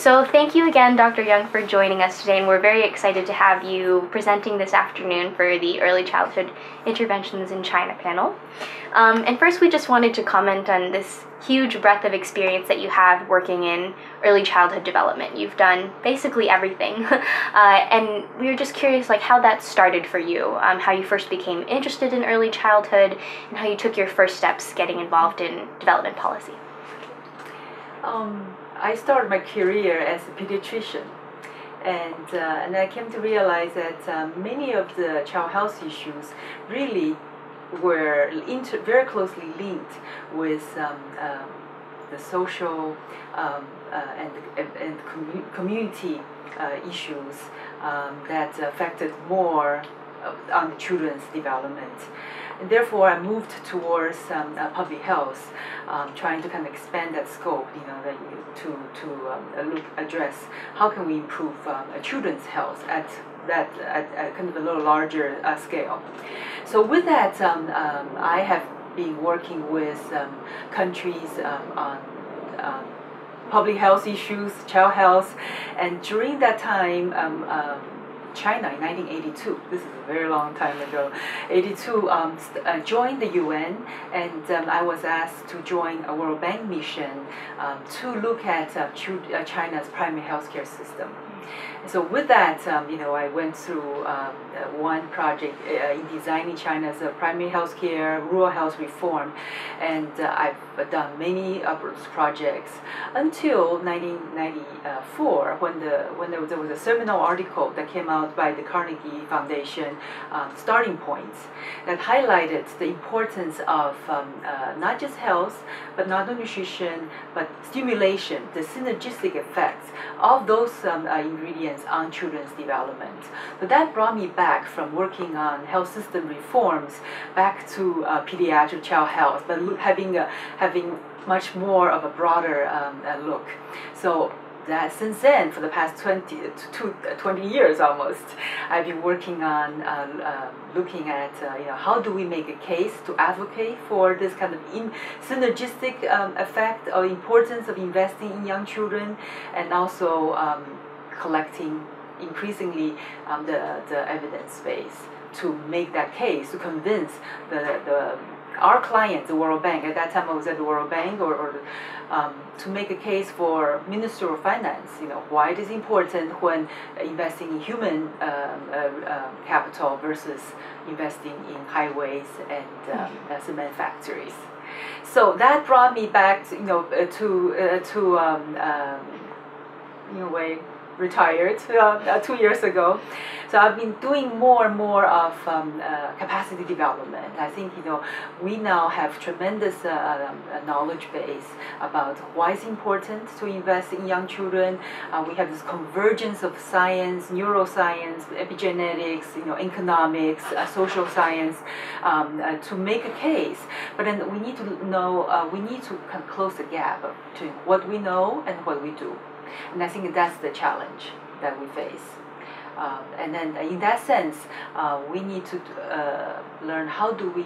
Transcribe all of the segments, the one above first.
So thank you again, Dr. Young, for joining us today, and we're very excited to have you presenting this afternoon for the Early Childhood Interventions in China panel. And first, we just wanted to comment on this huge breadth of experience that you have working in early childhood development. You've done basically everything, and we were just curious, like, how that started for you, how you first became interested in early childhood, and how you took your first steps getting involved in development policy. I started my career as a pediatrician, and I came to realize that many of the child health issues really were very closely linked with the social and community issues that affected more on the children's development. And therefore, I moved towards public health, trying to kind of expand that scope, to address how can we improve children's health at kind of a little larger scale. So with that, I have been working with countries on public health issues, child health, and during that time, China in 1982, this is a very long time ago, 82, joined the UN, and I was asked to join a World Bank mission to look at China's primary healthcare system. So with that, I went through one project in designing China's primary healthcare, rural health reform, and I've done many of those projects until 1994, when there was a seminal article that came out by the Carnegie Foundation, Starting Points, that highlighted the importance of not just health, but not only nutrition, but stimulation, the synergistic effects of those ingredients on children's development. So that brought me back from working on health system reforms back to pediatric child health, but having much more of a broader look. So that since then, for the past 20 years almost, I've been working on looking at how do we make a case to advocate for this kind of synergistic effect or importance of investing in young children, and also collecting increasingly the evidence base to make that case, to convince our client, the World Bank. At that time I was at the World Bank, or to make a case for Minister of Finance, why it is important when investing in human capital versus investing in highways and cement factories. So that brought me back to, retired 2 years ago. So I've been doing more and more of capacity development. I think we now have tremendous knowledge base about why it's important to invest in young children. We have this convergence of science, neuroscience, epigenetics, economics, social science, to make a case. But then we need to know, we need to kind of close the gap between what we know and what we do. And I think that's the challenge that we face. And then in that sense, we need to learn how do we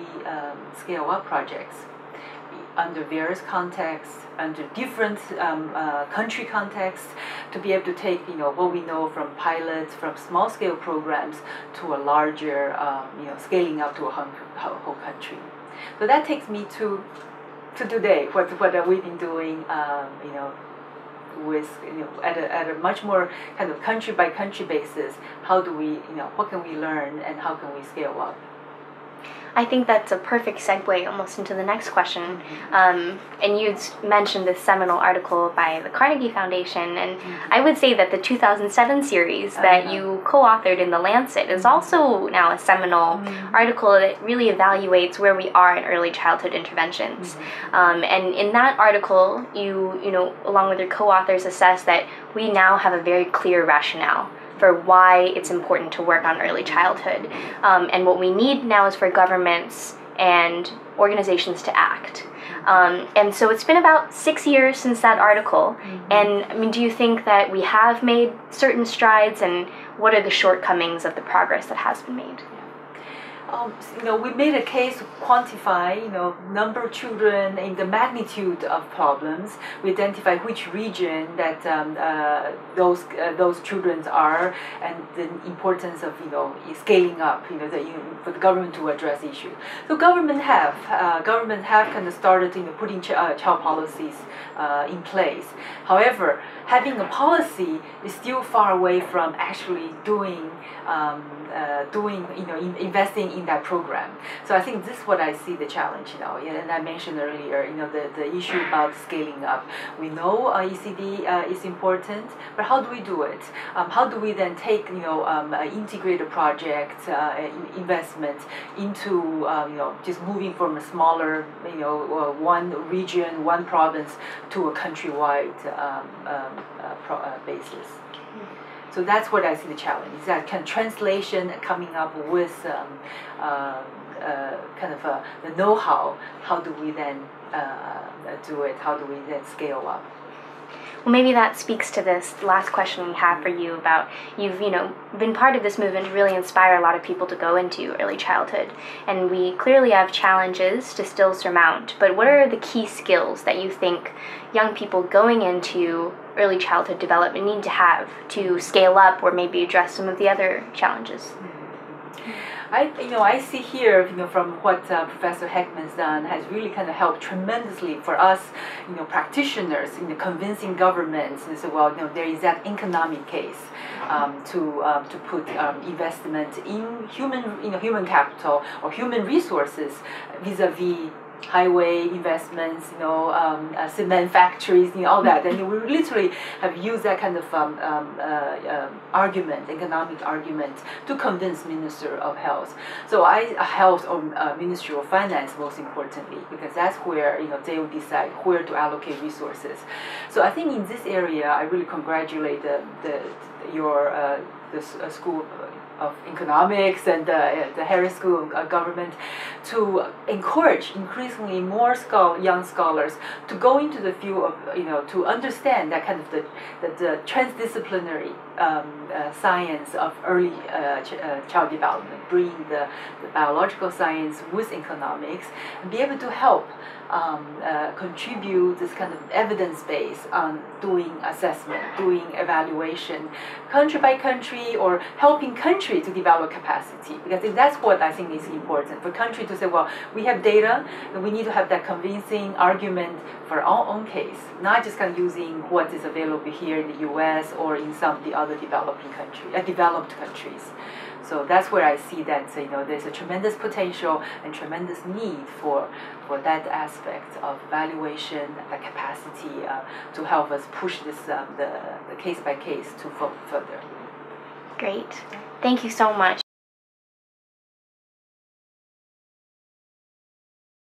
scale up projects under various contexts, under different country contexts, to be able to take what we know from pilots, from small-scale programs, to a larger, scaling up to a whole country. So that takes me to today. What we've been doing, with at a much more kind of country by country basis. How do we, what can we learn, and how can we scale up? I think that's a perfect segue almost into the next question. And you mentioned this seminal article by the Carnegie Foundation, and I would say that the 2007 series that you co-authored in The Lancet is also now a seminal article that really evaluates where we are in early childhood interventions. And in that article, you along with your co-authors, assess that we now have a very clear rationale for why it's important to work on early childhood. And what we need now is for governments and organizations to act. And so it's been about 6 years since that article. And do you think that we have made certain strides, and what are the shortcomings of the progress that has been made? We made a case to quantify, number of children and the magnitude of problems. We identify which region that those children are, and the importance of scaling up, for the government to address issue. So government have kind of started putting child policies in place. However, having a policy is still far away from actually investing in that program. So I think this is what I see the challenge, and I mentioned earlier, the issue about scaling up. We know ECD is important, but how do we do it? How do we then take, integrated project investment into, just moving from a smaller, one region, one province to a countrywide basis? So that's what I see the challenge, is that kind of translation coming up with the know-how. How do we then do it? How do we then scale up? Well, maybe that speaks to this last question we have for you about you've been part of this movement to really inspire a lot of people to go into early childhood, and we clearly have challenges to still surmount. But what are the key skills that you think young people going into early childhood development need to have to scale up or maybe address some of the other challenges? I see here, from what Professor Heckman's done, has really kind of helped tremendously for us, practitioners, convincing governments. And so, there is that economic case to put investment in human capital or human resources vis-a-vis highway investments, cement factories, all that. And we literally have used that kind of economic argument to convince Minister of Health. So Health or Ministry of Finance, most importantly, because that's where they will decide where to allocate resources. So I think in this area, I really congratulate your School of Economics and the Harris School of Government to encourage increasingly more young scholars to go into the field of, to understand that kind of the transdisciplinary science of early child development, bringing the biological science with economics, and be able to help contribute this kind of evidence base on doing assessment, doing evaluation, country by country, or helping country to develop capacity. Because that's what I think is important for country to say, well, we have data, and we need to have that convincing argument for our own case, not just kind of using what is available here in the U.S. or in some of the other developed countries. So that's where I see that there's a tremendous potential and tremendous need for that aspect of evaluation, the capacity to help us push this the case by case to further. Great. Thank you so much.